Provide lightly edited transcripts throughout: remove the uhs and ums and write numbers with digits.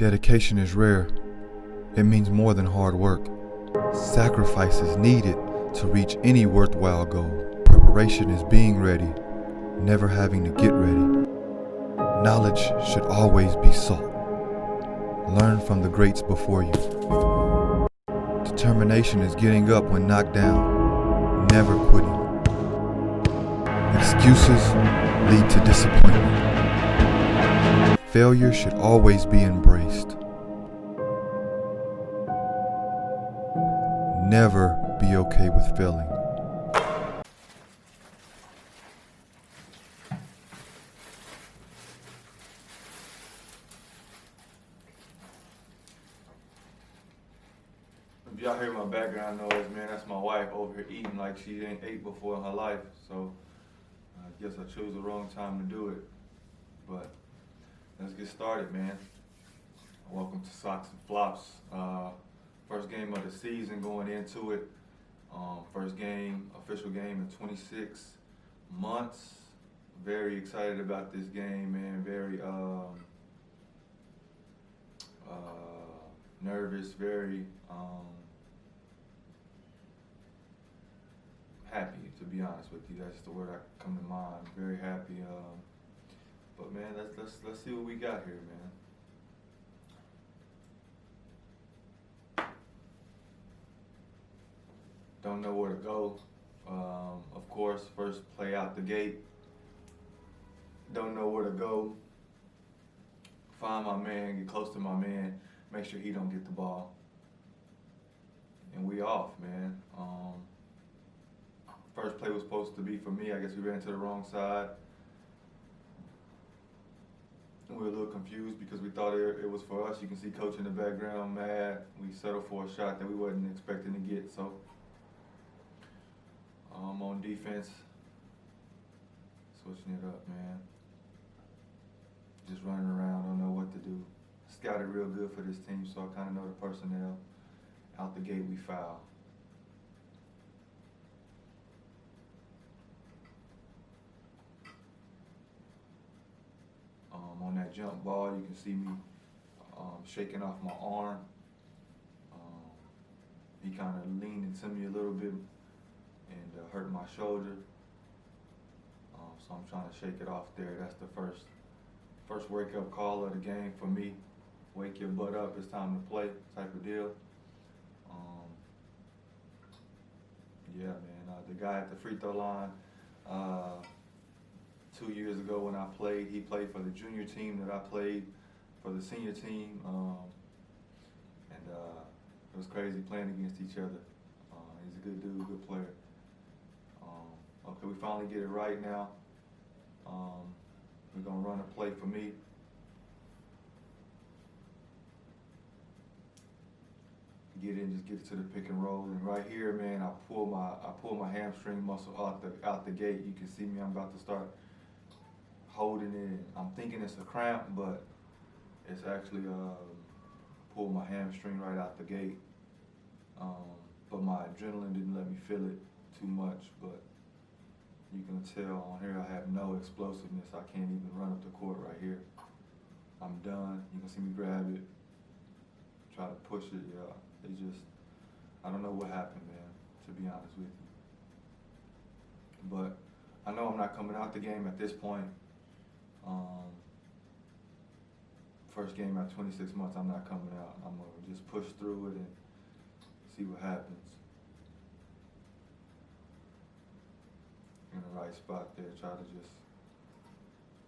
Dedication is rare. It means more than hard work. Sacrifice is needed to reach any worthwhile goal. Preparation is being ready, never having to get ready. Knowledge should always be sought. Learn from the greats before you. Determination is getting up when knocked down, never quitting. Excuses lead to disappointment. Failure should always be embraced. Never be okay with failing. If y'all hear my background noise, man, that's my wife over here eating like she ain't ate before in her life. So I guess I chose the wrong time to do it. But let's get started, man. Welcome to Socks and Flops. First game of the season going into it. First game, official game in 26 months. Very excited about this game, man. Very nervous, very happy, to be honest with you. That's the word that come to mind. Very happy. But man, let's see what we got here, man. Don't know where to go. Of course, first play out the gate. Don't know where to go. Find my man, get close to my man, make sure he don't get the ball. And we off, man. First play was supposed to be for me. I guess we ran to the wrong side. We were a little confused because we thought it was for us. You can see coach in the background mad. We settled for a shot that we wasn't expecting to get. So on defense, switching it up, man. Just running around, don't know what to do. Scouted real good for this team, so I kind of know the personnel. Out the gate, we foul. On that jump ball, you can see me shaking off my arm. He kind of leaned into me a little bit and hurt my shoulder. So I'm trying to shake it off there. That's the first wake-up call of the game for me. Wake your butt up, it's time to play type of deal. Yeah, man, the guy at the free throw line, 2 years ago when I played, he played for the junior team that I played for the senior team. And it was crazy playing against each other. He's a good dude, good player. Okay, we finally get it right now. We're gonna run a play for me. Get in, just get it to the pick and roll. And right here, man, I pull my hamstring muscle out the gate. You can see me, I'm about to start holding it. I'm thinking it's a cramp, but it's actually pull my hamstring right out the gate. But my adrenaline didn't let me feel it too much, but you can tell on here I have no explosiveness. I can't even run up the court right here. I'm done. You can see me grab it, try to push it. Yeah, it just, I don't know what happened, man, to be honest with you. But I know I'm not coming out the game at this point. First game at 26 months, I'm not coming out. I'm gonna just push through it and see what happens. In the right spot there, try to just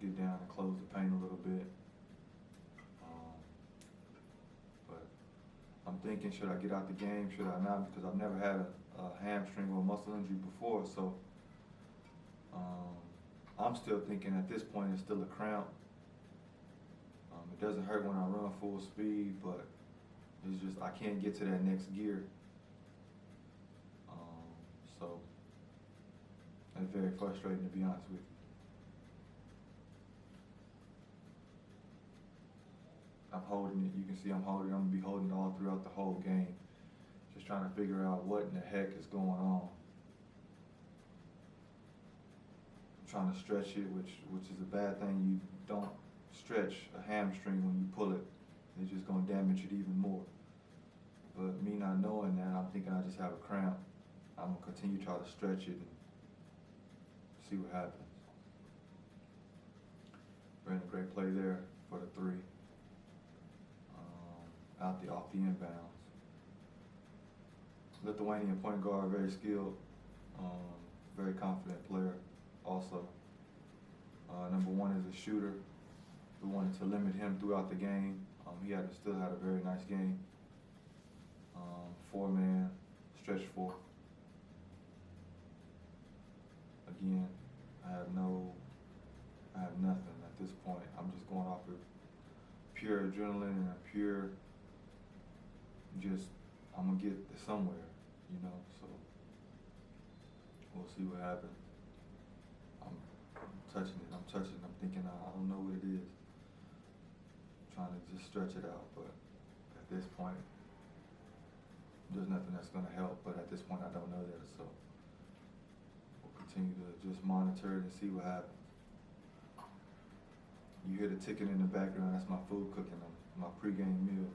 get down and close the paint a little bit. But I'm thinking, should I get out the game? Should I not? Because I've never had a hamstring or muscle injury before, so I'm still thinking at this point it's still a cramp. It doesn't hurt when I run full speed, but it's just I can't get to that next gear. So that's very frustrating, to be honest with you. I'm holding it. You can see I'm holding it. I'm going to be holding it all throughout the whole game. Just trying to figure out what in the heck is going on. I'm trying to stretch it, which is a bad thing. You don't stretch a hamstring when you pull it. it's just gonna damage it even more. But me not knowing that, I'm thinking I just have a cramp. I'm gonna continue to try to stretch it and see what happens. Ran a great play there for the 3. Off the inbounds. Lithuanian point guard, very skilled, very confident player also. Number 1 is a shooter. We wanted to limit him throughout the game. He still had a very nice game. 4-man, stretch 4. Again, I have nothing at this point. I'm just going off of pure adrenaline and pure I'm gonna get somewhere, so we'll see what happens. I'm touching it, I'm thinking I don't know what it is. I'm trying to just stretch it out, but at this point, there's nothing that's gonna help, but at this point I don't know that, so we'll continue to just monitor it and see what happens. You hear the ticking in the background, that's my food cooking, my pregame meal.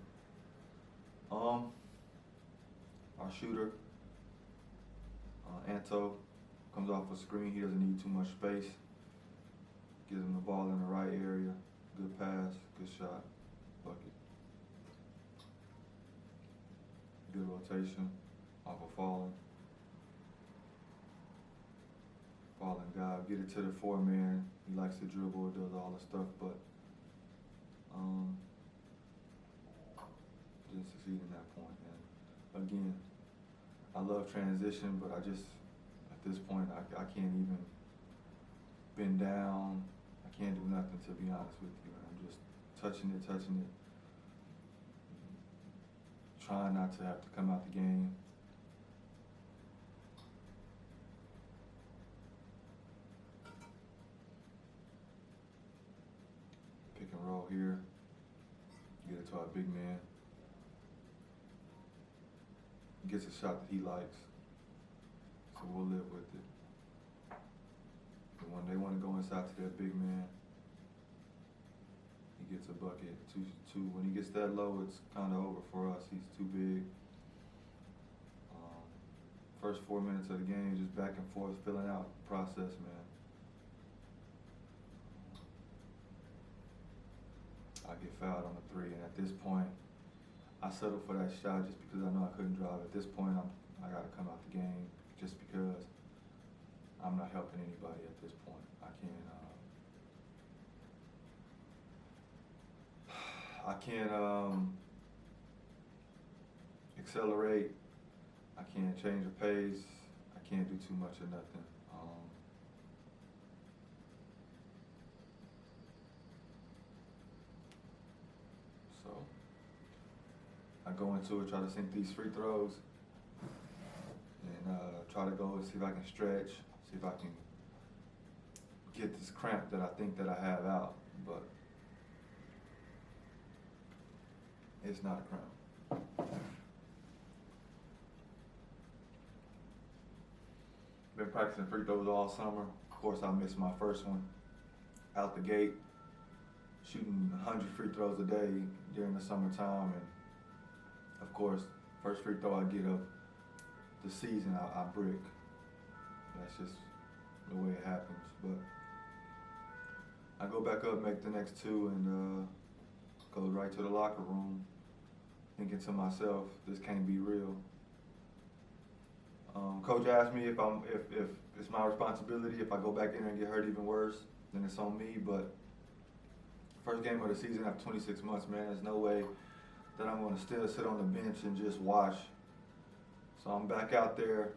Our shooter, Anto, comes off a screen. He doesn't need too much space. Gives him the ball in the right area. Good pass, good shot, bucket. Good rotation off of falling guy. Get it to the 4-man. He likes to dribble, does all the stuff, but didn't succeed in that point. And again, I love transition, but I just, at this point, I can't even bend down. I can't do nothing, to be honest with you. I'm just touching it, trying not to have to come out the game. Pick and roll here. Get it to our big man. Gets a shot that he likes, so we'll live with it. But when they want to go inside to their big man, he gets a bucket. Two. When he gets that low, it's kind of over for us. He's too big. First 4 minutes of the game, just back and forth, filling out the process, man. I get fouled on the 3, and at this point, I settled for that shot just because I know I couldn't drive. At this point, I got to come out the game just because I'm not helping anybody at this point. I can't accelerate. I can't change the pace. I can't do too much of nothing. So I go into it, try to sink these free throws, and try to go and see if I can stretch, see if I can get this cramp that I think that I have out, but it's not a cramp. Been practicing free throws all summer. Of course, I missed my first one out the gate, shooting 100 free throws a day during the summertime, and of course, first free throw I get of the season, I brick. That's just the way it happens. But I go back up, make the next 2, and go right to the locker room, thinking to myself, this can't be real. Coach asked me if it's my responsibility if I go back in there and get hurt even worse, then it's on me. But first game of the season after 26 months, man, there's no way that I'm going to still sit on the bench and just watch. So I'm back out there.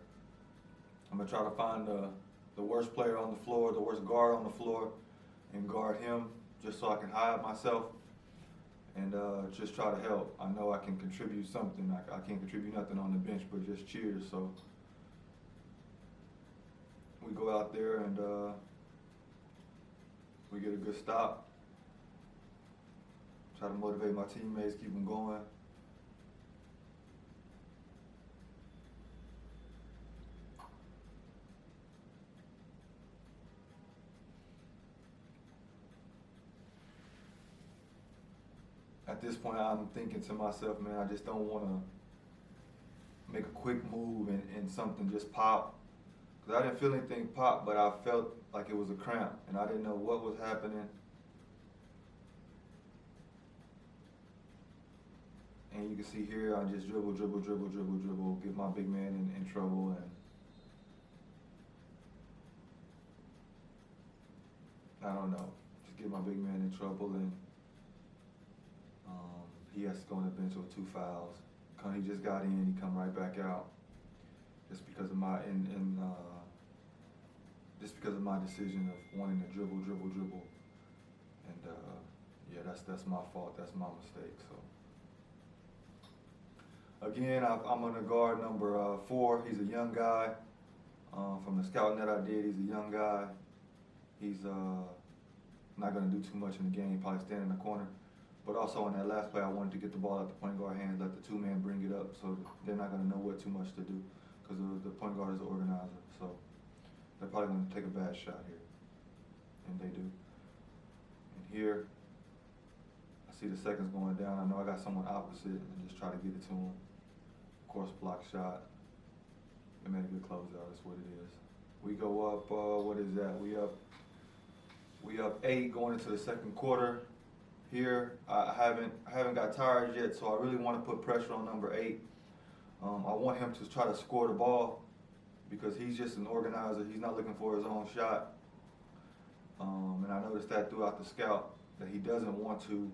I'm going to try to find the worst player on the floor, the worst guard on the floor, and guard him just so I can hide myself and just try to help. I know I can contribute something. I can't contribute nothing on the bench but just cheers. So we go out there and we get a good stop. Try to motivate my teammates, keep them going. At this point, I'm thinking to myself, man, I just don't want to make a quick move and something just pop. Because I didn't feel anything pop, but I felt like it was a cramp, and I didn't know what was happening. And you can see here, I just dribble, get my big man in trouble, and I don't know, just get my big man in trouble, and he has to go on the bench with 2 fouls. He just got in, he come right back out, just because of my just because of my decision of wanting to dribble, and yeah, that's my fault, that's my mistake. So again, I'm on the guard number 4. He's a young guy. From the scouting that I did, he's a young guy. He's not going to do too much in the game, probably stand in the corner. But also on that last play, I wanted to get the ball out the point guard hands, let the 2-man bring it up, so they're not going to know what too much to do, because the point guard is the organizer. So they're probably going to take a bad shot here, and they do. And here, I see the seconds going down. I know I got someone opposite, and just try to get it to him. Of course, block shot. They made a good closeout. That's what it is. We go up. What is that? We up 8 going into the second quarter. Here, I haven't got tired yet, so I really want to put pressure on number 8. I want him to try to score the ball, because he's just an organizer. He's not looking for his own shot. And I noticed that throughout the scout, that he doesn't want to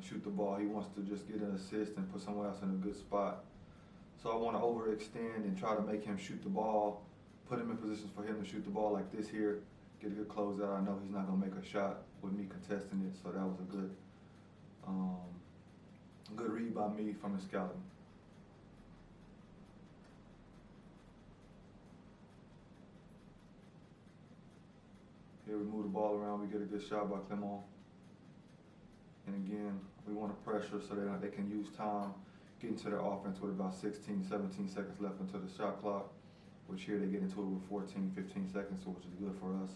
shoot the ball. He wants to just get an assist and put someone else in a good spot. So I want to overextend and try to make him shoot the ball, put him in positions for him to shoot the ball like this here, get a good closeout. I know he's not going to make a shot with me contesting it, so that was a good read by me from the scouting. Here we move the ball around, we get a good shot by Clement. And again, we want to pressure so that they can use time, get into their offense with about 16, 17 seconds left until the shot clock, which here they get into it with 14, 15 seconds, which is good for us.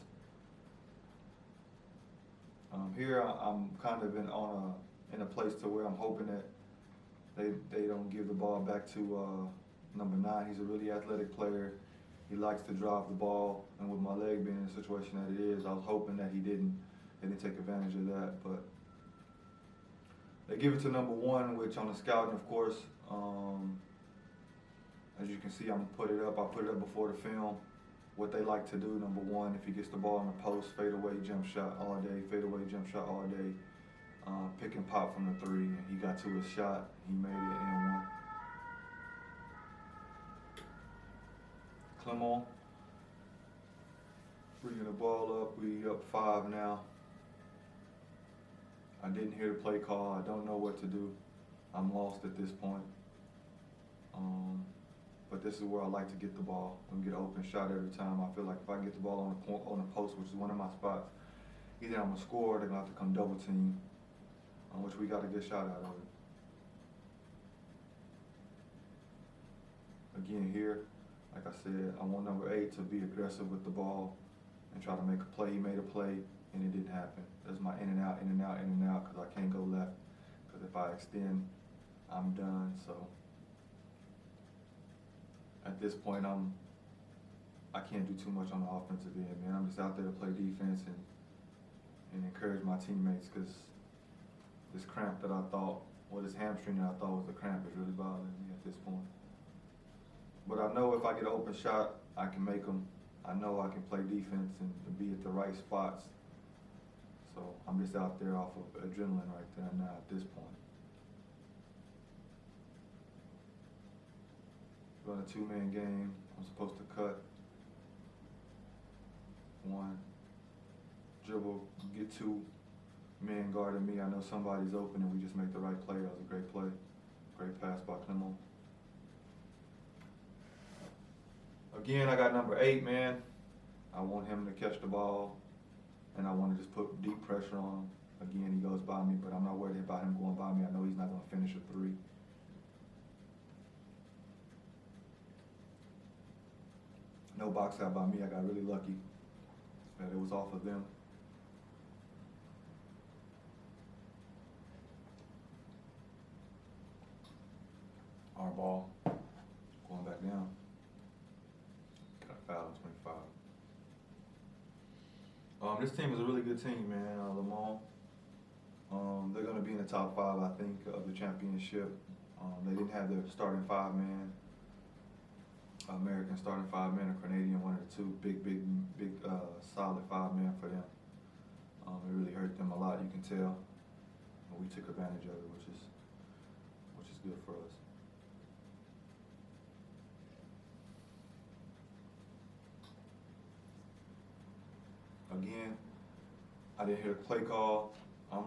Here I'm kind of in a place to where I'm hoping that they don't give the ball back to number 9. He's a really athletic player. He likes to drive the ball, and with my leg being in the situation that it is, I was hoping that they didn't take advantage of that. But they give it to number 1, which on the scouting, of course, as you can see, I put it up before the film. What they like to do, number 1, if he gets the ball in the post, fade away jump shot all day, fade away jump shot all day, pick and pop from the 3, and he got to his shot, he made it and 1. Clement bringing the ball up, we up 5 now. I didn't hear the play call, I don't know what to do. I'm lost at this point. But this is where I like to get the ball and get an open shot every time. I feel like if I get the ball on the post, which is one of my spots, either I'm gonna score or they're gonna have to come double team, which we got a good shot out of it. Again here, like I said, I want number 8 to be aggressive with the ball and try to make a play. He made a play and it didn't happen. That's my in and out, because I can't go left, because if I extend, I'm done. So at this point, I can't do too much on the offensive end, man. I'm just out there to play defense and encourage my teammates, because this cramp that I thought, this hamstring that I thought was a cramp, is really bothering me at this point. But I know if I get an open shot, I can make them. I know I can play defense and be at the right spots. So I'm just out there off of adrenaline right there now at this point. Run a 2-man game. I'm supposed to cut 1, dribble, get 2, man guarding me. I know somebody's open, and we just make the right play. That was a great play. Great pass by Clement. Again, I got number 8, man. I want him to catch the ball, and I want to just put deep pressure on him. Again, he goes by me, but I'm not worried about him going by me. I know he's not going to finish a 3. No box out by me. I got really lucky that it was off of them. Our ball. Going back down. Got a foul at 25. This team is a really good team, man. Lamont. They're going to be in the top 5, I think, of the championship. They didn't have their starting 5-man, American starting 5-man, or Canadian, one of the two. Big, solid 5-man for them. It really hurt them a lot, you can tell. But we took advantage of it, which is good for us. Again, I didn't hear the play call. I'm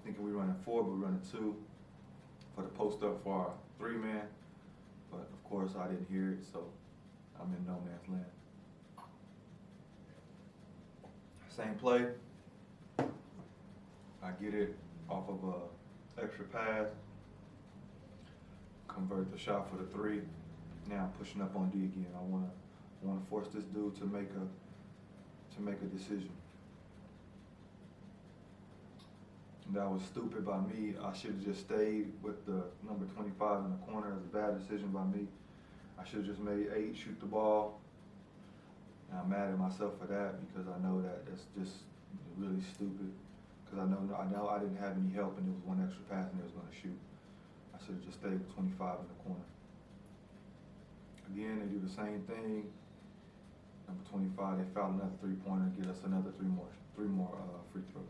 thinking we're running 4, but we're running 2 for the post up for our 3-man. But of course I didn't hear it, so I'm in no man's land. Same play. I get it off of a extra pass. Convert the shot for the 3. Now I'm pushing up on D again. I wanna force this dude to make a decision. That was stupid by me. I should have just stayed with the number 25 in the corner. It was a bad decision by me. I should have just made 8 shoot the ball. And I'm mad at myself for that because I know that's just really stupid. Because I know I didn't have any help and there was one extra pass and they was going to shoot. I should have just stayed with 25 in the corner. Again, they do the same thing. Number 25, they foul another 3-pointer and get us another 3 more free throws.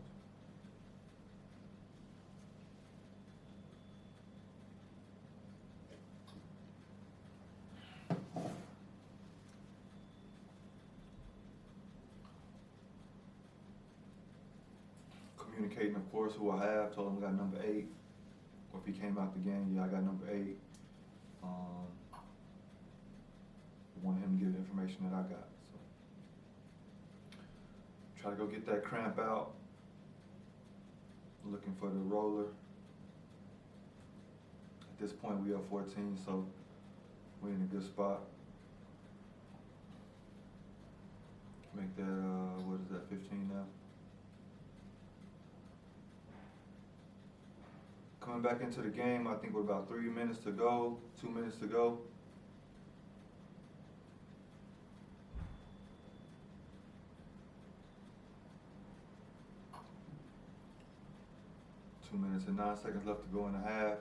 Communicating, of course, who I have. Told him I got number 8. Or if he came out the game, yeah, I got number 8. Wanted him to get the information that I got. So try to go get that cramp out. Looking for the roller. At this point, we up 14, so we're in a good spot. Make that, what is that, 15 now? Coming back into the game, I think with about 3 minutes to go, 2 minutes to go. Minutes and 9 seconds left to go in the half.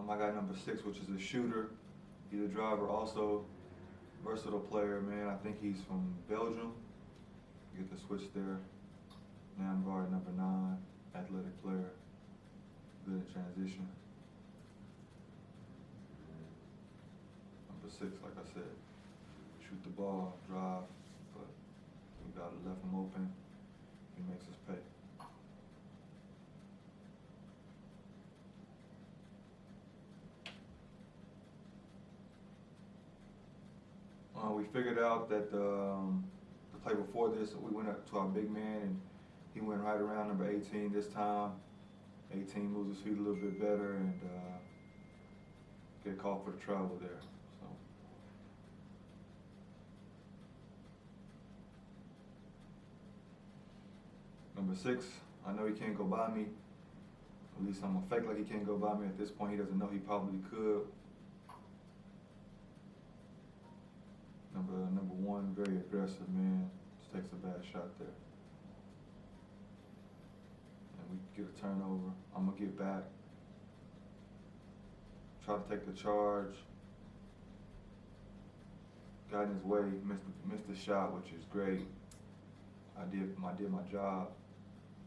I got number 6, which is a shooter. He's a driver, also versatile player, man. I think he's from Belgium. Get the switch there. Now I'm guarding number 9, athletic player. Good in transition. Number 6, like I said. Shoot the ball, drive, but we got left him open. He makes us pay. We figured out that the play before this, we went up to our big man and he went right around number 18 this time. 18 moves his feet a little bit better and get called for the travel there. Number 6, I know he can't go by me. At least I'm gonna fake like he can't go by me. At this point, he doesn't know he probably could. Number 1, very aggressive, man. Just takes a bad shot there. And we get a turnover. I'm gonna get back. Try to take the charge. Got in his way, missed the shot, which is great. I did my job.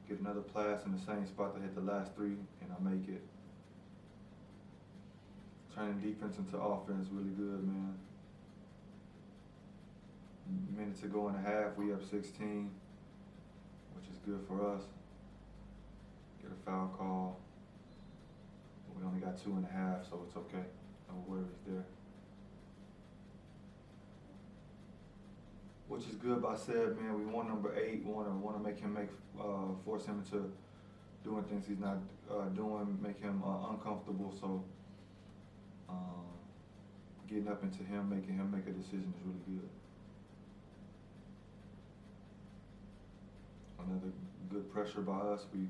Get another pass in the same spot that hit the last 3, and I make it. Turning defense into offense, really good, man. Minute to go in the half, we up 16, which is good for us. Get a foul call. But we only got 2.5, so it's okay. No worries there. Which is good by Seb, man. We want number 8. We want to make him force him into doing things he's not doing, make him uncomfortable. So getting up into him, making him make a decision is really good. Another good pressure by us. We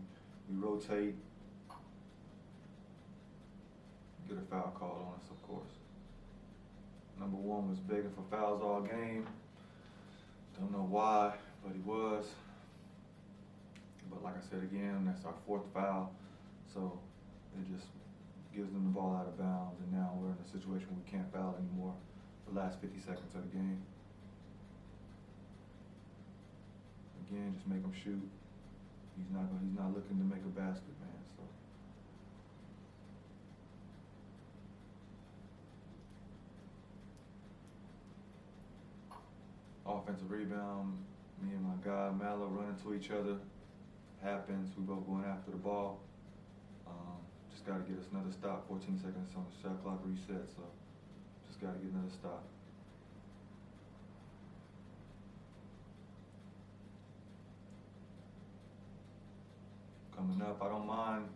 rotate. Get a foul call on us, of course. Number 1 was begging for fouls all game. Don't know why, but he was. But like I said again, that's our 4th foul. So it just gives them the ball out of bounds, and now we're in a situation where we can't foul anymore the last 50 seconds of the game. Again, just make him shoot. He's not looking to make a basket, man. So offensive rebound, me and my guy Mallow run into each other. Happens, we both going after the ball. Just got to get us another stop. 14 seconds on the shot clock reset, so just got to get another stop. Coming up, I don't mind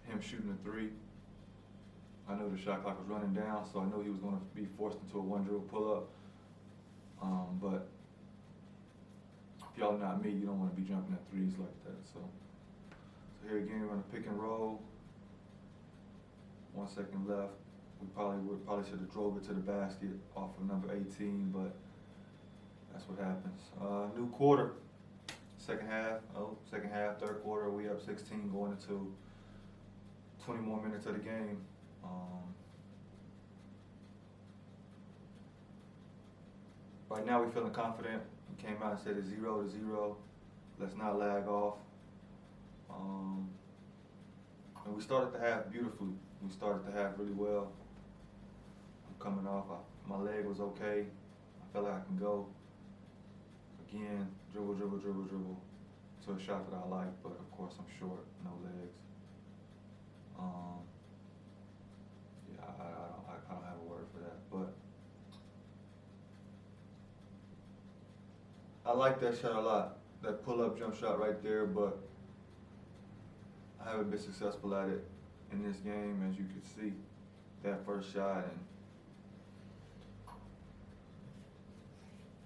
him shooting a 3. I know the shot clock was running down, so I know he was going to be forced into a 1-dribble pull-up. But if y'all not me, you don't want to be jumping at 3s like that. So here again, we're going to pick and roll. 1 second left. We probably should have drove it to the basket off of number 18, but that's what happens. New quarter, second half, 3rd quarter. We up 16 going into 20 more minutes of the game. Right now we're feeling confident. We came out and said it's 0-0. Let's not lag off. And we started the half beautifully. We started the half really well. I'm coming off. My leg was okay. I felt like I can go. Again, dribble to a shot that I like, but of course I'm short, no legs. I don't have a word for that, but I like that shot a lot. That pull-up jump shot right there, but I haven't been successful at it in this game, as you can see. That first shot, and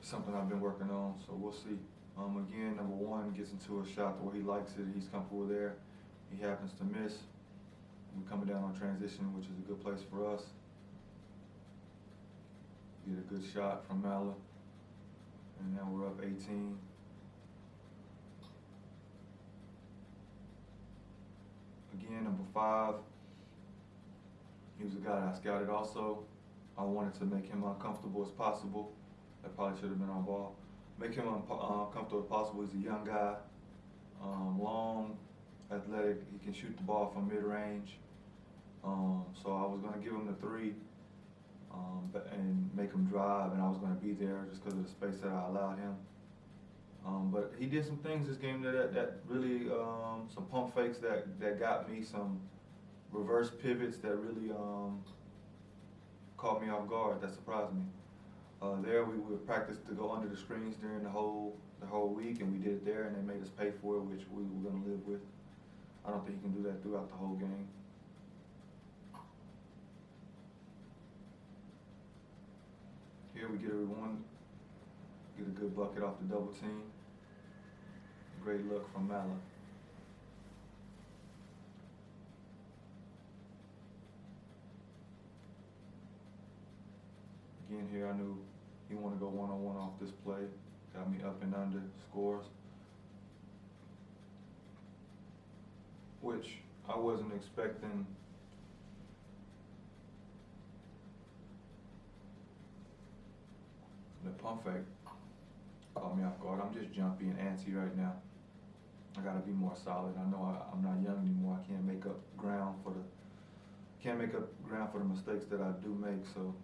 something I've been working on, so we'll see. Again, number 1 gets into a shot where he likes it, he's comfortable there. He happens to miss. We're coming down on transition, which is a good place for us. Get a good shot from Mallow. And now we're up 18. Again, number 5. He was a guy that I scouted also. I wanted to make him uncomfortable as possible. That probably should have been on ball. Make him uncomfortable as possible. He's a young guy, long, athletic. He can shoot the ball from mid-range. So I was going to give him the 3 and make him drive, and I was going to be there just because of the space that I allowed him. But he did some things this game that really, some pump fakes that got me, some reverse pivots that really caught me off guard, that surprised me. There we would practice to go under the screens during the whole week, and we did it there, and they made us pay for it, which we were going to live with. I don't think you can do that throughout the whole game. Here we get a good bucket off the double team. Great look from Mallow. Again, here I knew he wanted to go one-on-one off this play. Got me up and under, scores. Which I wasn't expecting. The pump fake caught me off guard. I'm just jumpy and antsy right now. I gotta be more solid. I know I'm not young anymore. I can't make up ground for the mistakes that I do make. So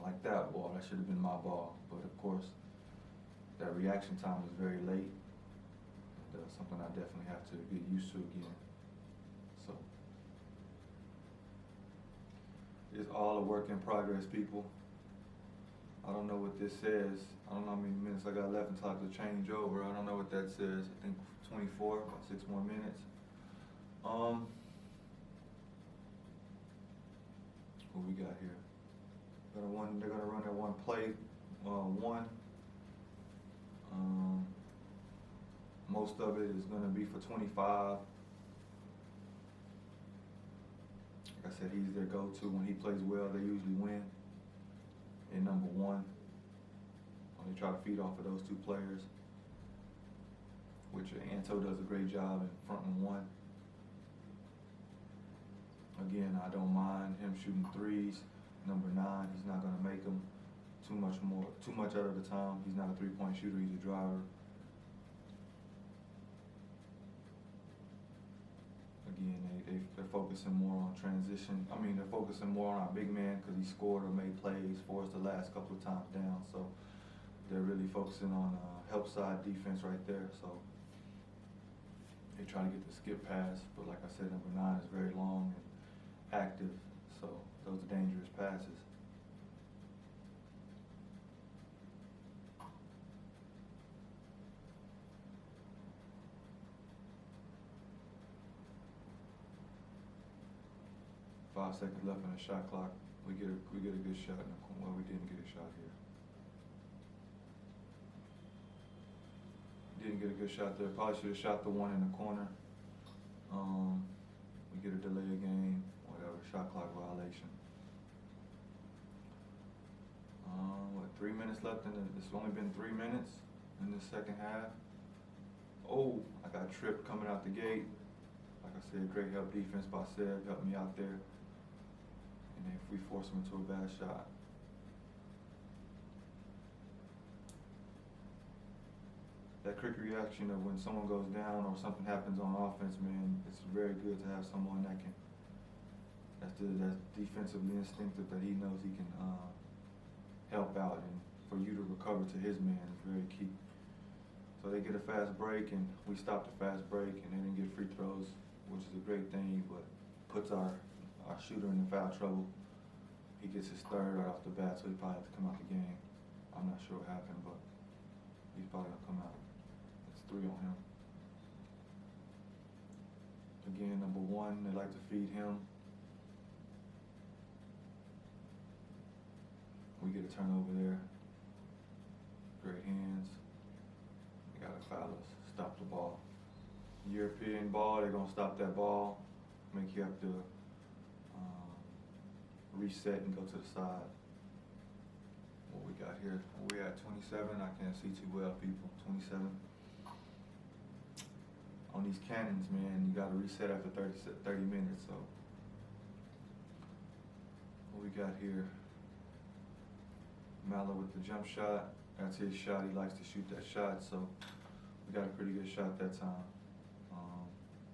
like that ball, that should have been my ball. But of course, that reaction time was very late. And, something I definitely have to get used to again. So it's all a work in progress, people. I don't know what this says. I don't know how many minutes I got left until I have to change over. I don't know what that says. I think 24, about 6 more minutes. What we got here? They're gonna run that one play 1. Most of it is going to be for 25. Like I said, he's their go-to. When he plays well, they usually win. And number 1, they try to feed off of those 2 players, which Anto does a great job in front and 1. Again, I don't mind him shooting threes. Number 9, he's not going to make them too much out of the time. He's not a 3-point shooter, he's a driver. Again, they're focusing more on transition. They're focusing more on our big man because he scored or made plays for us the last couple of times down. So they're really focusing on help side defense right there. So they try to get the skip pass, but like I said, number 9 is very long and active. So those are dangerous passes. Five seconds left in the shot clock. We get a good shot in the corner. Well, we didn't get a shot here. Didn't get a good shot there. Probably should have shot the one in the corner. We get a delay of game, whatever, shot clock violation. 3 minutes left it's only been 3 minutes in the second half. Oh, I got tripped coming out the gate. Like I said, great help defense by Seb, helped me out there. And then if we force him into a bad shot. That quick reaction of when someone goes down or something happens on offense, man, it's very good to have someone that can, that's defensively instinctive, that he knows he can help out, and for you to recover to his man is very key. So they get a fast break, and we stopped the fast break, and they didn't get free throws, which is a great thing, but puts our shooter in foul trouble. He gets his 3rd right off the bat, so he probably has to come out the game. I'm not sure what happened, but he's probably gonna come out. It's 3 on him. Again, number 1, they like to feed him. We get a turnover there. Great hands. They gotta foul us. Stop the ball. European ball, they're gonna stop that ball. Make you have to reset and go to the side. What we got here? We at 27. I can't see too well, people. 27. On these cannons, man, you gotta reset after 30 minutes. So what we got here? Mallow with the jump shot. That's his shot. He likes to shoot that shot, so we got a pretty good shot that time.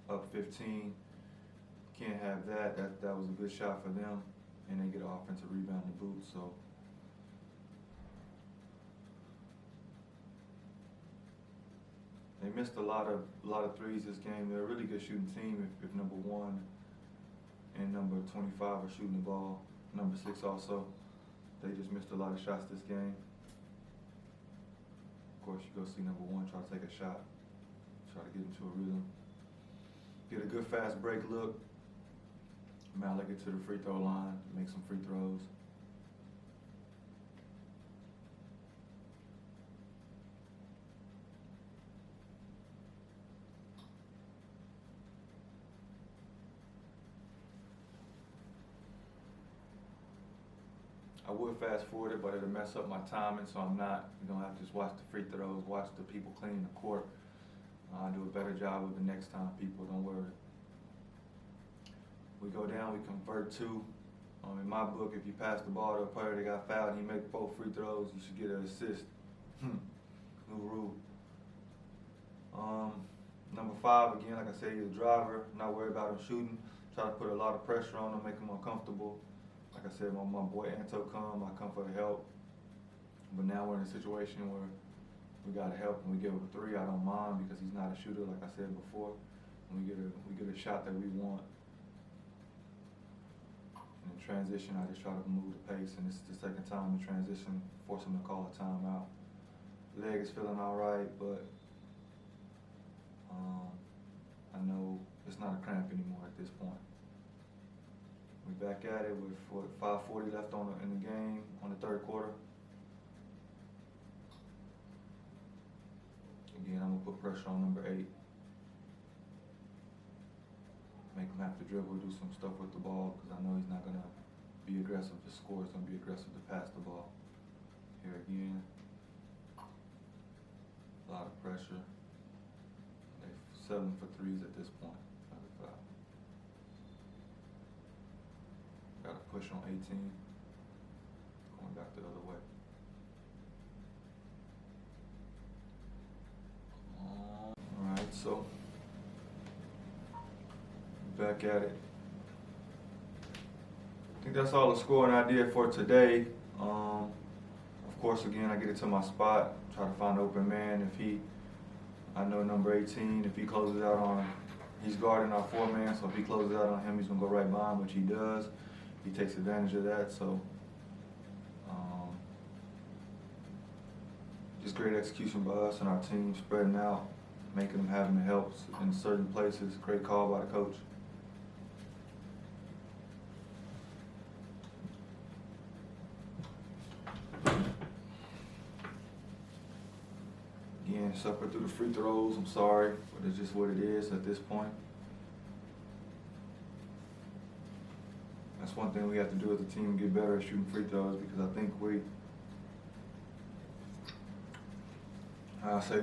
Up 15. Can't have that. That was a good shot for them, and they get an offensive rebound to boot. So they missed a lot of threes this game. They're a really good shooting team. If number 1 and number 25 are shooting the ball, number 6 also. They just missed a lot of shots this game. Of course, you go see number 1 try to take a shot, try to get into a rhythm. Get a good fast break look. Malik get to the free throw line, make some free throws. I would fast forward it, but it'll mess up my timing, so I'm not. You don't have to just watch the free throws, watch the people cleaning the court. I'll do a better job of the next time, people, don't worry. We go down, we convert 2. In my book, if you pass the ball to a player that got fouled and he make 4 free throws, you should get an assist. New rule. Number 5, again, like I said, he's a driver. Not worried about him shooting. Try to put a lot of pressure on him, make him uncomfortable. Like I said, my boy Anto I come for the help. But now we're in a situation where we gotta help, and we give him a 3. I don't mind because he's not a shooter, like I said before. And we get a shot that we want. And in transition, I just try to move the pace, and this is the second time in transition, force him to call a timeout. Leg is feeling all right, but I know it's not a cramp anymore at this point. We back at it with 5:40 left in the game, on the 3rd quarter. Again, I'm gonna put pressure on number 8. Make him have to dribble, do some stuff with the ball, because I know he's not gonna be aggressive to score. He's gonna be aggressive to pass the ball. Here again, a lot of pressure. They're settling for threes at this point. Got to push on 18. Going back the other way. Alright, so back at it. I think that's all the scoring I did for today. Of course, again, I get it to my spot, try to find an open man. I know number 18, if he closes out on, he's guarding our 4-man, so if he closes out on him, he's gonna go right by him, which he does. He takes advantage of that, so just great execution by us and our team, spreading out, making them having help in certain places. Great call by the coach. Again, suffered through the free throws. I'm sorry, but it's just what it is at this point. That's one thing we have to do as a team, get better at shooting free throws, because I think as a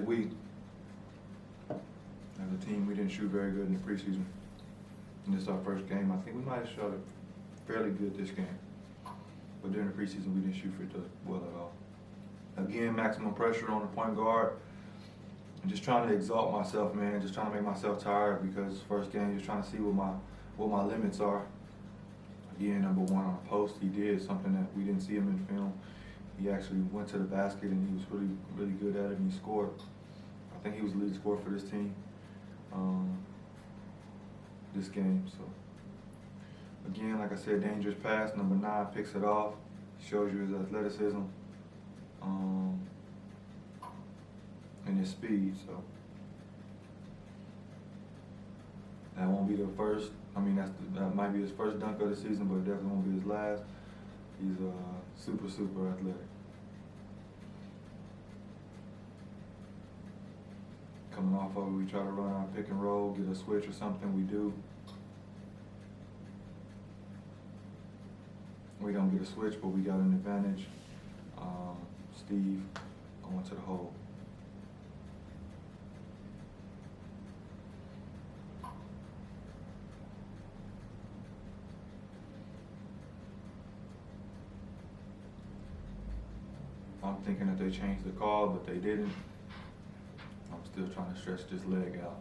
team, we didn't shoot very good in the preseason. And this is our first game. I think we might have shot it fairly good this game. But during the preseason, we didn't shoot free throws well at all. Again, maximum pressure on the point guard. I'm just trying to exalt myself, man. Just trying to make myself tired, because first game, just trying to see what my limits are. Again, number 1 on the post, he did something that we didn't see him in film. He actually went to the basket and he was really, really good at it, and he scored. I think he was the leading scorer for this team this game. So again, like I said, dangerous pass. Number 9 picks it off, shows you his athleticism and his speed. So that won't be the first. I mean, that might be his first dunk of the season, but it definitely won't be his last. He's super, super athletic. Coming off of it, we try to run our pick and roll, get a switch or something, we do. We don't get a switch, but we got an advantage. Steve going to the hole. I'm thinking that they changed the call, but they didn't. I'm still trying to stretch this leg out.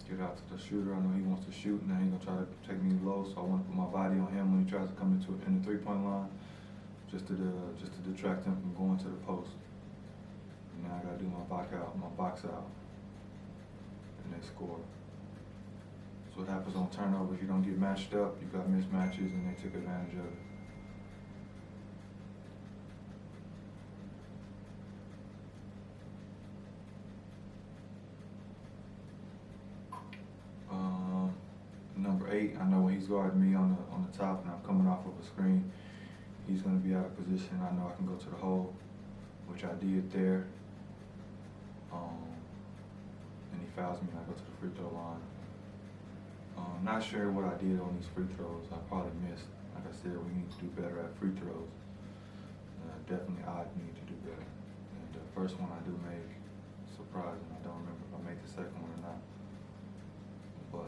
Get out to the shooter. I know he wants to shoot, and now he's gonna try to take me low, so I want to put my body on him when he tries to come in the 3-point line, just to detract him from going to the post. And now I gotta do my box out, and they score. So what happens on turnovers? You don't get matched up. You got mismatches, and they took advantage of it. Number 8, I know when he's guarding me on the top and I'm coming off of a screen, he's going to be out of position. I know I can go to the hole, which I did there. And he fouls me and I go to the free throw line. Not sure what I did on these free throws. I probably missed. Like I said, we need to do better at free throws. Definitely I need to do better. And the first one I do make, surprising. I don't remember if I made the second one or not. But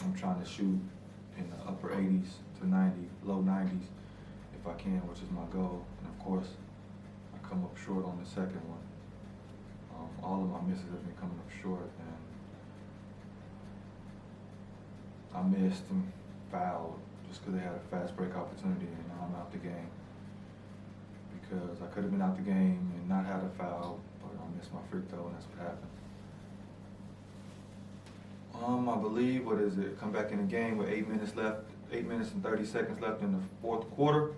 I'm trying to shoot in the upper 80s to 90, low 90s if I can, which is my goal. And of course, I come up short on the second one. All of my misses have been coming up short, and I missed and fouled just because they had a fast break opportunity, and now I'm out the game. Because I could have been out the game and not had a foul, but I missed my free throw, and that's what happened. I believe, what is it? Come back in the game with 8 minutes left, 8 minutes and 30 seconds left in the fourth quarter.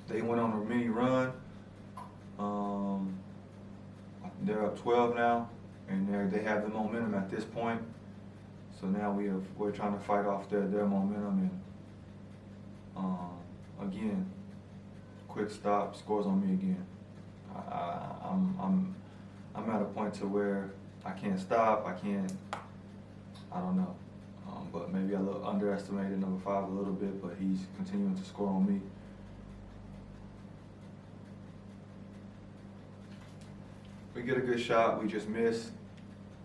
They went on a mini run. They're up 12 now, and they have the momentum at this point. So now we're trying to fight off their momentum, and again, quick stop, scores on me again. I'm at a point to where I can't stop. I don't know. But maybe I underestimated number 5 a little bit, but he's continuing to score on me. We get a good shot, we just miss.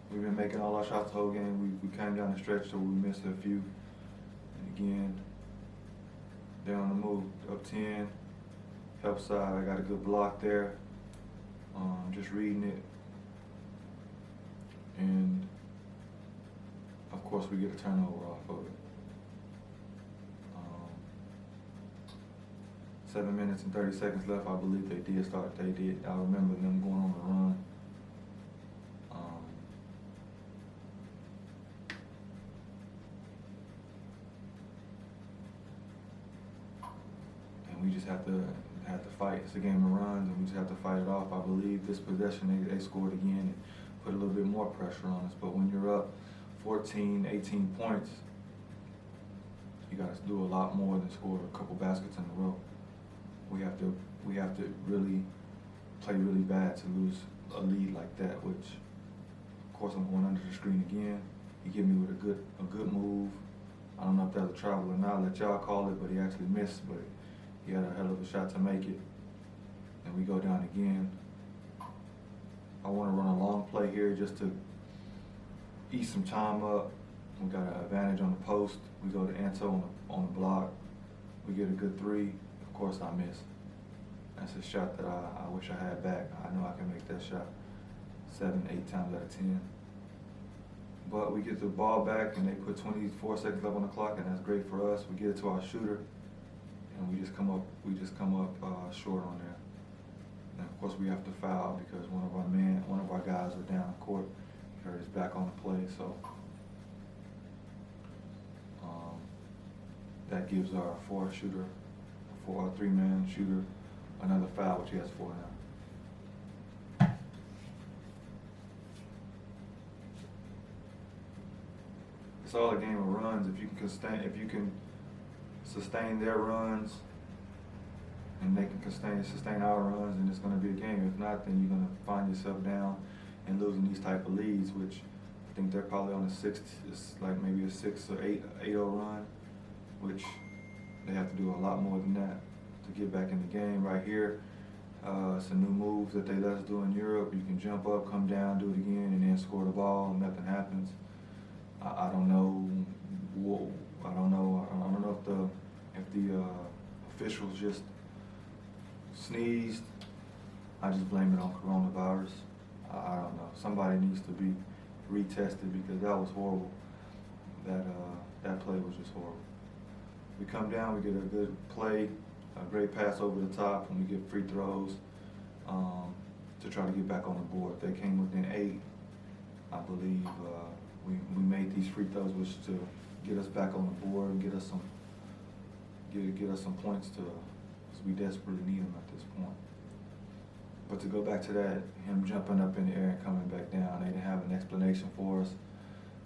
We've been making all our shots the whole game. We came down the stretch, so we missed a few. And again, they're on the move, up 10. Help side, I got a good block there. Just reading it. And of course we get a turnover off of it. 7 minutes and 30 seconds left. I believe they did. I remember them going on a run. And we just have to fight. It's a game of runs, and we just have to fight it off. I believe this possession they scored again and put a little bit more pressure on us. But when you're up 14, 18 points, you got to do a lot more than score a couple baskets in a row. We have to really play really bad to lose a lead like that, which of course I'm going under the screen again. He hit me with a good move. I don't know if that was a travel or not, I'll let y'all call it, but he actually missed, but he had a hell of a shot to make it. And we go down again. I want to run a long play here just to eat some time up. We got an advantage on the post. We go to Anto on the block. We get a good 3. Of course I miss. That's a shot that I wish I had back. I know I can make that shot 7, 8 times out of 10. But we get the ball back and they put 24 seconds left on the clock, and that's great for us. We get it to our shooter, and we just come up short on there. And of course we have to foul because one of our guys are down court. He hurt his back on the play, so that gives our 3-man shooter another foul, which he has 4 now. It's all a game of runs. If you can sustain their runs, and they can sustain our runs, then it's going to be a game. If not, then you're going to find yourself down and losing these type of leads, which I think they're probably on it's like maybe a 6 or 8-0 run, which they have to do a lot more than that to get back in the game. Right here, it's a new move that they let us do in Europe. You can jump up, come down, do it again, and then score the ball, and nothing happens. I don't know. I don't know if the officials just sneezed. I just blame it on coronavirus. I don't know. Somebody needs to be retested because that was horrible. That play was just horrible. We come down, we get a good play, a great pass over the top, and we get free throws to try to get back on the board. They came within 8, I believe. We made these free throws, which to get us back on the board and get us some points because we desperately need them at this point. But to go back to that, him jumping up in the air and coming back down, they didn't have an explanation for us.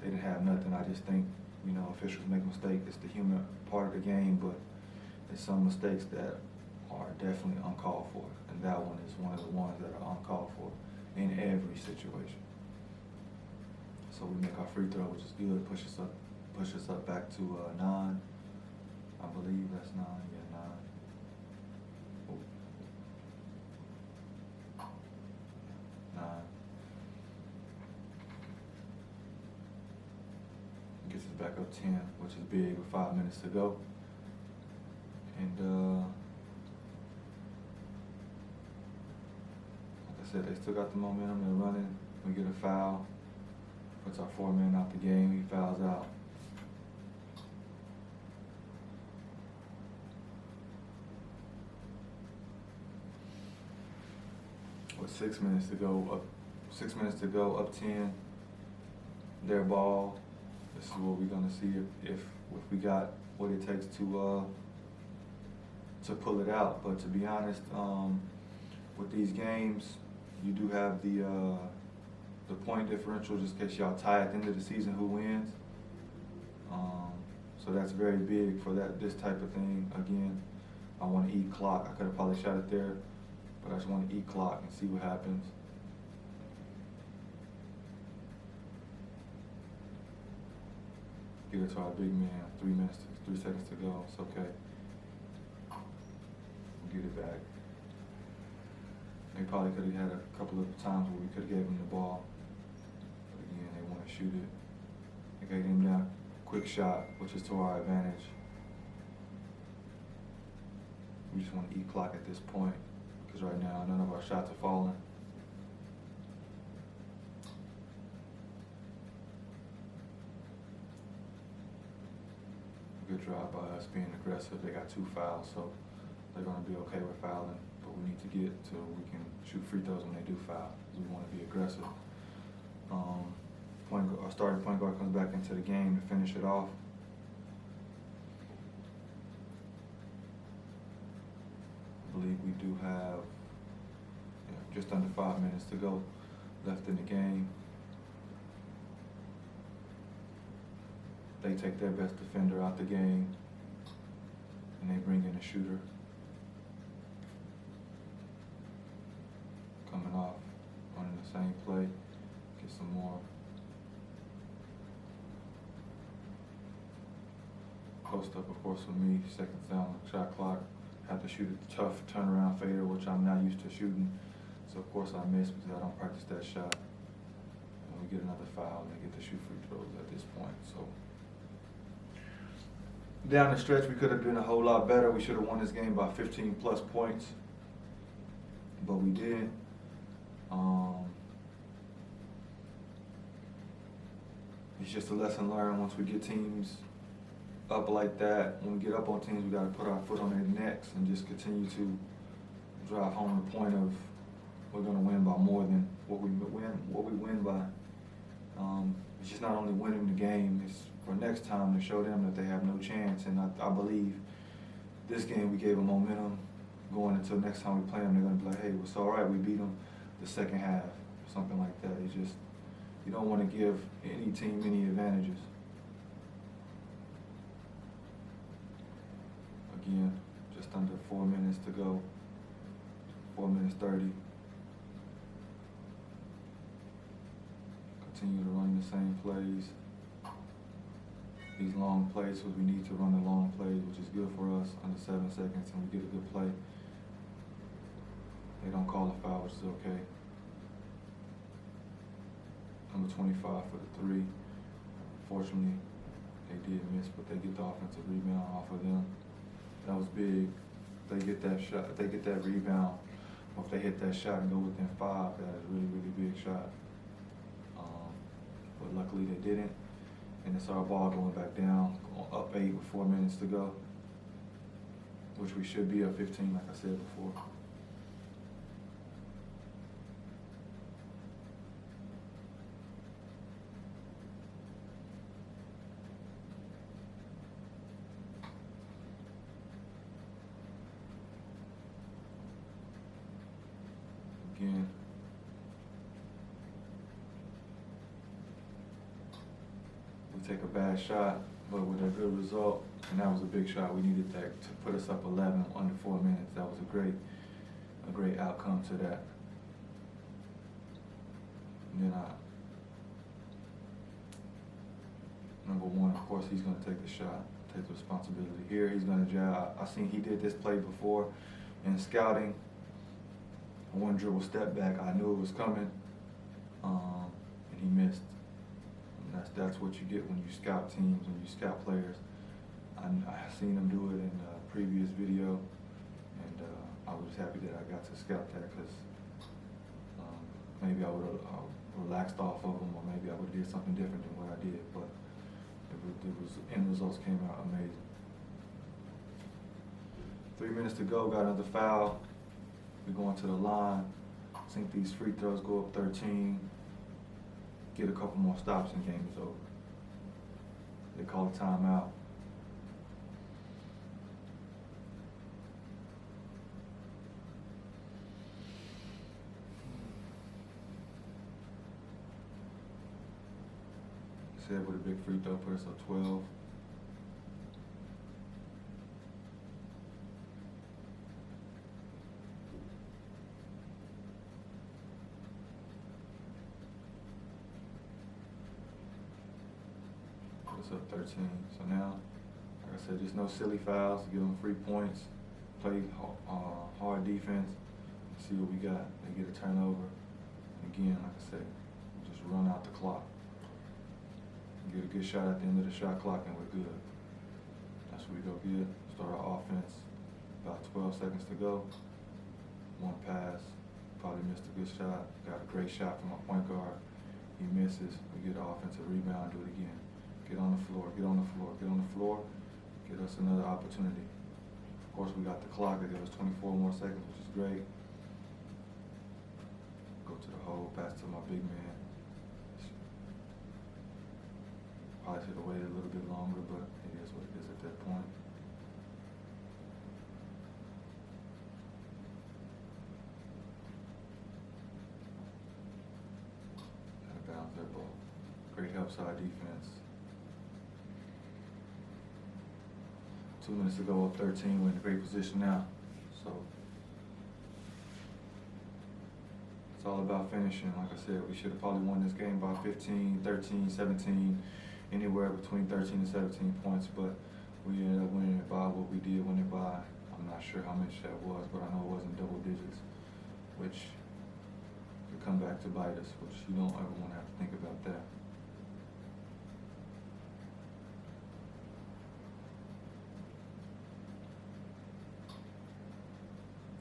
They didn't have nothing. I just think, officials make mistakes. It's the human part of the game, but there's some mistakes that are definitely uncalled for. And that one is one of the ones that are uncalled for in every situation. So we make our free throw, which is good. Push us up back to 9. I believe that's 9. Yeah, 9. Oh. 9. Gets us back up 10, which is big with 5 minutes to go. And like I said, they still got the momentum. They're running. We get a foul. Puts our 4-man out the game. He fouls out. With 6 minutes to go, up 10. their ball. This is what we're gonna see if we got what it takes to pull it out. But to be honest, with these games, you do have the point differential just in case y'all tie at the end of the season who wins. So that's very big for this type of thing. Again, I want to eat clock. I could have probably shot it there, but I just want to eat clock and see what happens. Get it to our big man. 3 seconds to go. It's okay. We'll get it back. They probably could have had a couple of times where we could have gave him the ball. But again, they want to shoot it. They gave him that quick shot, which is to our advantage. We just want to eat clock at this point, because right now none of our shots are falling. Good drive by us being aggressive. They got 2 fouls, so they're going to be okay with fouling, but we need to get to we can shoot free throws when they do foul. We want to be aggressive. Our starting point guard comes back into the game to finish it off. I believe we do have just under 5 minutes to go left in the game. They take their best defender out the game, and they bring in a shooter. Coming off, running the same play, get some more. Post up, of course, for me, seconds down the shot clock. Have to shoot a tough turnaround fader, which I'm not used to shooting. So, of course, I miss because I don't practice that shot. And we get another foul, and they get to shoot free throws at this point. So, down the stretch, we could have been a whole lot better. We should have won this game by 15 plus points, but we didn't. It's just a lesson learned. Once we get teams up like that, when we get up on teams, we got to put our foot on their necks and just continue to drive home the point of we're going to win by more than what we win by. It's just not only winning the game, it's for next time to show them that they have no chance. And I believe this game we gave them momentum going until next time we play them. They're going to be like, hey, it's all right, we beat them the second half, something like that. It's just, you don't want to give any team any advantages. Again, just under 4 minutes to go, 4 minutes 30. Continue to run the same plays. These long plays, because we need to run the long plays, which is good for us, under 7 seconds, and we get a good play. They don't call a foul, which is okay. Number 25 for the 3. Fortunately, they did miss, but they get the offensive rebound off of them. That was big. If they get that shot, if they get that rebound, or if they hit that shot and go within 5, that is a really, really big shot. But luckily they didn't. And it's our ball going back down, up 8 with 4 minutes to go, which we should be up 15, like I said before. Again, we take a bad shot, but with a good result, and that was a big shot. We needed that to put us up 11 under 4 minutes. That was a great outcome to that. And then number 1, of course, he's going to take the shot, take the responsibility. Here, he's going to jab. I seen he did this play before in scouting. One dribble step back, I knew it was coming, and he missed. And that's what you get when you scout teams, when you scout players. I seen him do it in a previous video, and I was happy that I got to scout that, because maybe I would have relaxed off of him, or maybe I would have did something different than what I did. But end results came out amazing. 3 minutes to go, got another foul. We're going to the line. I think these free throws go up 13. get a couple more stops and game is over. They call a timeout. Said with a big free throw, put us up 12. Put us up 13. So now, like I said, there's no silly fouls. Give them free points. Play hard defense. See what we got. They get a turnover. Again, like I said, just run out the clock. Get a good shot at the end of the shot clock and we're good. That's what we go get. Start our offense. About 12 seconds to go. One pass. Probably missed a good shot. Got a great shot from our point guard. He misses. We get an offensive rebound. Do it again. Get on the floor. Get on the floor. Get on the floor. Get us another opportunity. Of course, we got the clock. It gives us 24 more seconds, which is great. Go to the hole. Pass to my big man. Probably should have waited a little bit longer, but it is what it is at that point. Out of bounds that ball. Great help side defense. 2 minutes to go, up 13. We're in a great position now. So it's all about finishing. Like I said, we should have probably won this game by 15, 13, 17. Anywhere between 13 and 17 points, but we ended up winning it by what we did win it by. I'm not sure how much that was, but I know it wasn't double digits, which could come back to bite us, which you don't ever want to have to think about that.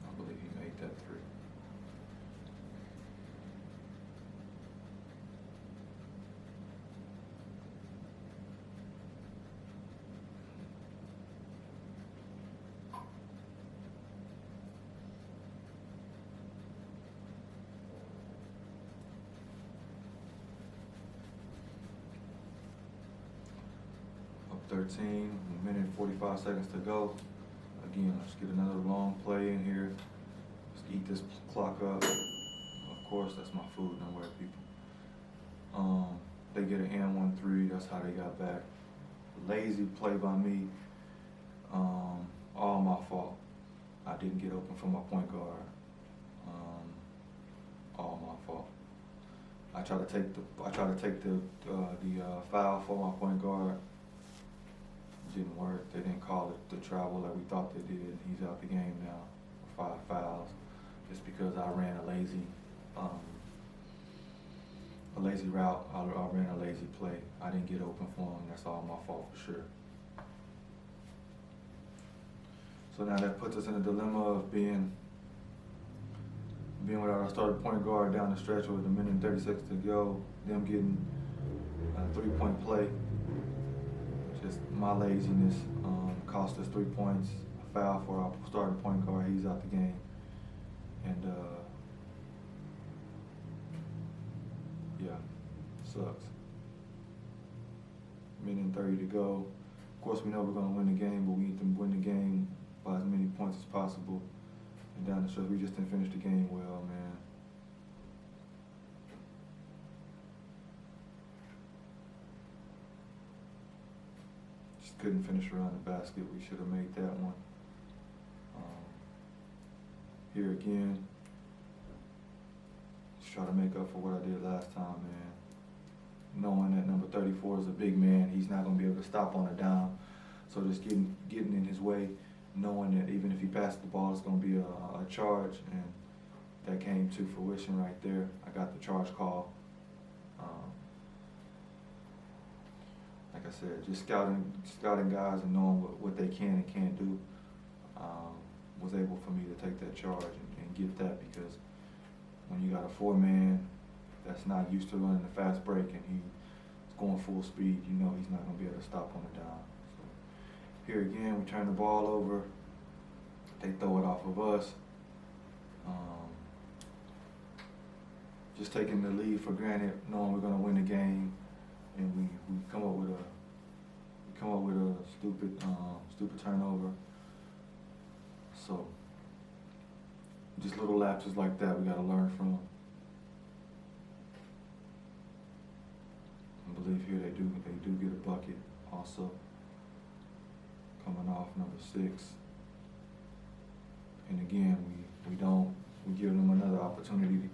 I believe he made that three. Up 13, a minute and 45 seconds to go. Again, let's get another long play in here. Let's eat this clock up. Of course, that's my food, don't worry, people. They get an and 1-3, that's how they got back. Lazy play by me. All my fault. I didn't get open for my point guard. All my fault. I tried to take the foul for my point guard. Didn't work. They didn't call it the travel like we thought they did. He's out the game now with 5 fouls, just because I ran a lazy route. I ran a lazy play. I didn't get open for him. That's all my fault for sure. So now that puts us in a dilemma of being without our starting point guard down the stretch with a minute and 30 seconds to go. Them getting a 3-point play. Just my laziness cost us 3 points. A foul for our starting point guard. He's out the game. And yeah, sucks. Minute and 30 to go. Of course, we know we're going to win the game, but we need to win the game by as many points as possible. And down the stretch, we just didn't finish the game well, man. Just couldn't finish around the basket. We should have made that one. Here again, just try to make up for what I did last time, man. Knowing that number 34 is a big man, he's not going to be able to stop on a dime. So just getting in his way, knowing that even if he passes the ball, it's going to be a charge, and that came to fruition right there. I got the charge call. Like I said, just scouting guys and knowing what they can and can't do, was able for me to take that charge and get that, because when you got a 4-man that's not used to running a fast break and he's going full speed, you know he's not going to be able to stop on the dime. So here again, we turn the ball over. They throw it off of us. just taking the lead for granted, knowing we're gonna win the game, and we come up with a stupid turnover. So just little lapses like that we gotta learn from. I believe here they do get a bucket also, coming off number 6. And again, we give them another opportunity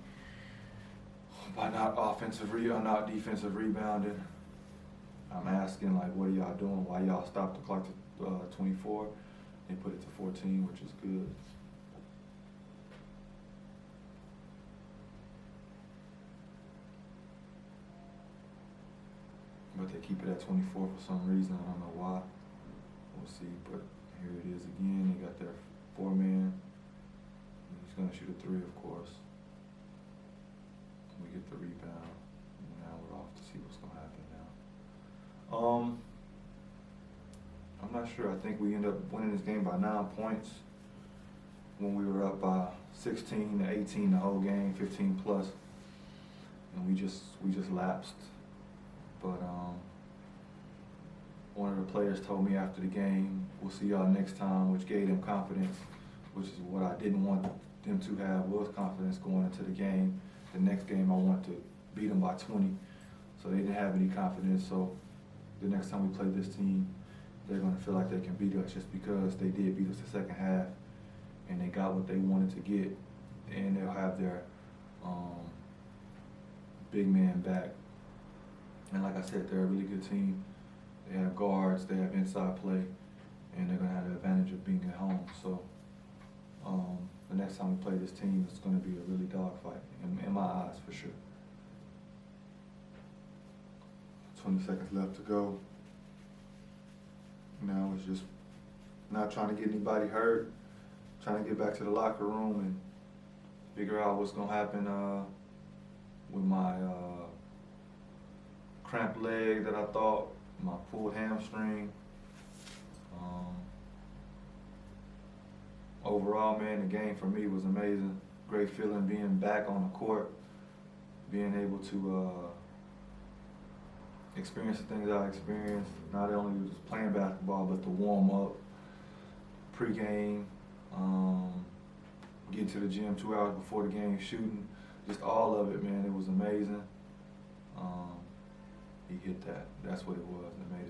by not defensive rebounding. I'm asking, like, what are y'all doing? Why y'all stopped the clock to 24? They put it to 14, which is good. But they keep it at 24 for some reason. I don't know why. We'll see. But here it is again. They got their 4-man. He's going to shoot a 3, of course. We get the rebound. And now we're off to see what's going to happen now. I'm not sure. I think we end up winning this game by 9 points when we were up by 16 to 18 the whole game, 15 plus, and we just lapsed. But one of the players told me after the game, "We'll see y'all next time," which gave them confidence, which is what I didn't want them to have, was confidence going into the game. The next game I want to beat them by 20, so they didn't have any confidence. So the next time we play this team, they're going to feel like they can beat us just because they did beat us the second half and they got what they wanted to get, and they'll have their big man back. And like I said, they're a really good team. They have guards, they have inside play, and they're going to have the advantage of being at home. So the next time we play this team, it's going to be a really dogfight, in my eyes, for sure. 20 seconds left to go. Now it's just not trying to get anybody hurt, trying to get back to the locker room and figure out what's going to happen with my cramped leg that I thought, my pulled hamstring. Overall, man, the game for me was amazing. Great feeling being back on the court, being able to experience the things I experienced, not only just playing basketball, but the warm up, pregame, getting to the gym 2 hours before the game, shooting, just all of it, man. It was amazing. He hit that. That's what it was. It made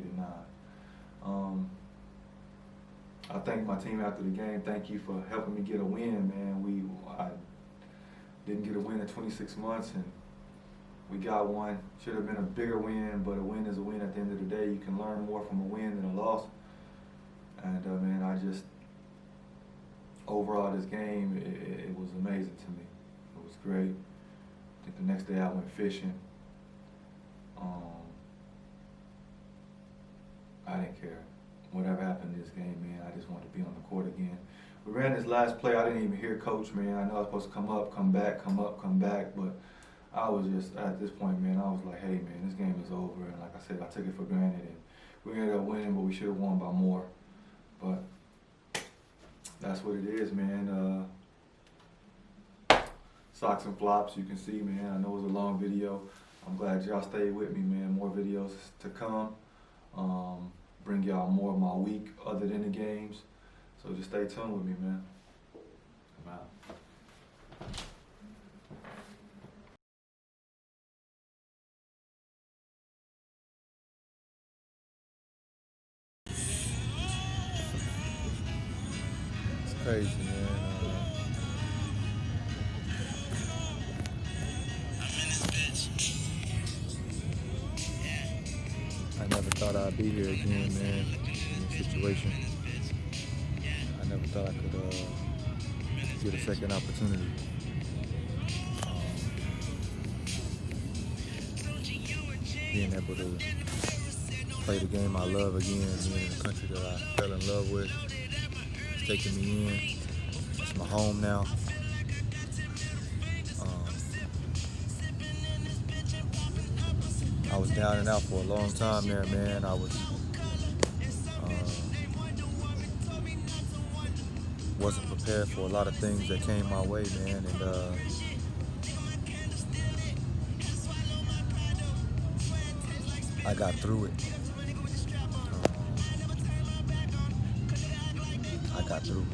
it 9. I thank my team after the game. Thank you for helping me get a win, man. I didn't get a win in 26 months, and we got one. Should have been a bigger win, but a win is a win at the end of the day. You can learn more from a win than a loss. And man, overall this game, it was amazing to me. It was great. I think the next day I went fishing. I didn't care. Whatever happened in this game, man, I just wanted to be on the court again. We ran this last play. I didn't even hear coach, man. I know I was supposed to come up, come back, come up, come back, but I was just, at this point, man, I was like, hey, man, this game is over. And like I said, I took it for granted. And we ended up winning, but we should have won by more. But that's what it is, man. Socks and flops, you can see, man. I know it was a long video. I'm glad y'all stayed with me, man. More videos to come. Bring y'all more of my week other than the games. So just stay tuned with me, man. I'm out. It's crazy, man. I never thought I'd be here again, man, in this situation. I never thought I could get a second opportunity. Being able to play the game I love again, being in a country that I fell in love with, it's taking me in. It's my home now. I was down and out for a long time there, man. I wasn't prepared for a lot of things that came my way, man. And I got through it. I got through it.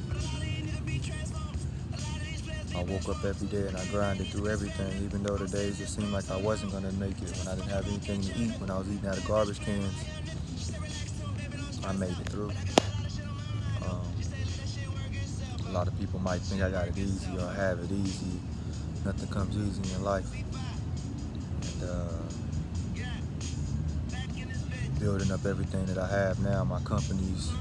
I woke up every day and I grinded through everything, even though the days it seemed like I wasn't gonna make it, when I didn't have anything to eat, when I was eating out of garbage cans. I made it through. A lot of people might think I got it easy or have it easy. Nothing comes easy in life. And building up everything that I have now, my companies,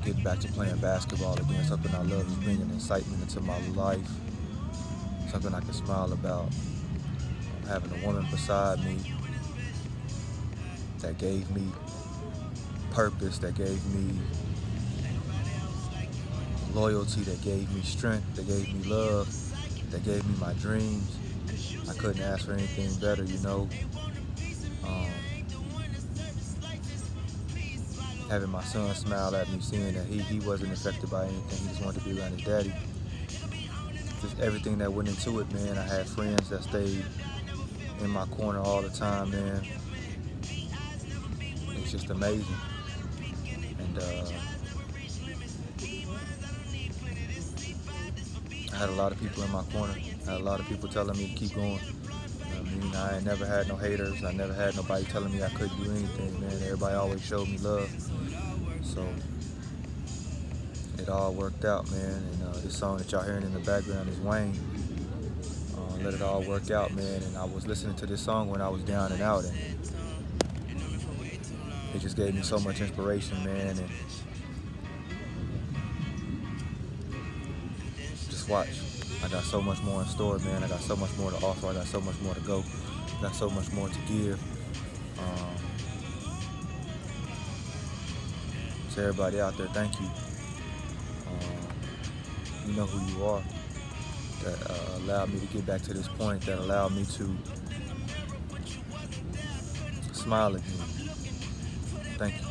getting back to playing basketball again, something I love, is bringing excitement into my life, something I can smile about. Having a woman beside me that gave me purpose, that gave me loyalty, that gave me strength, that gave me love, that gave me my dreams. I couldn't ask for anything better, you know. Having my son smile at me, seeing that he wasn't affected by anything, he just wanted to be around his daddy. Just everything that went into it, man. I had friends that stayed in my corner all the time, man. It's just amazing. And I had a lot of people in my corner. I had a lot of people telling me to keep going. I mean, I ain't never had no haters. I never had nobody telling me I couldn't do anything, man. Everybody always showed me love. So it all worked out, man. And this song that y'all hearing in the background is Wayne. Let It All Work Out, man. And I was listening to this song when I was down and out, and it just gave me so much inspiration, man. And just watch. I got so much more in store, man. I got so much more to offer. I got so much more to go. I got so much more to give. To everybody out there, thank you. You know who you are. That allowed me to get back to this point, that allowed me to smile again. Thank you.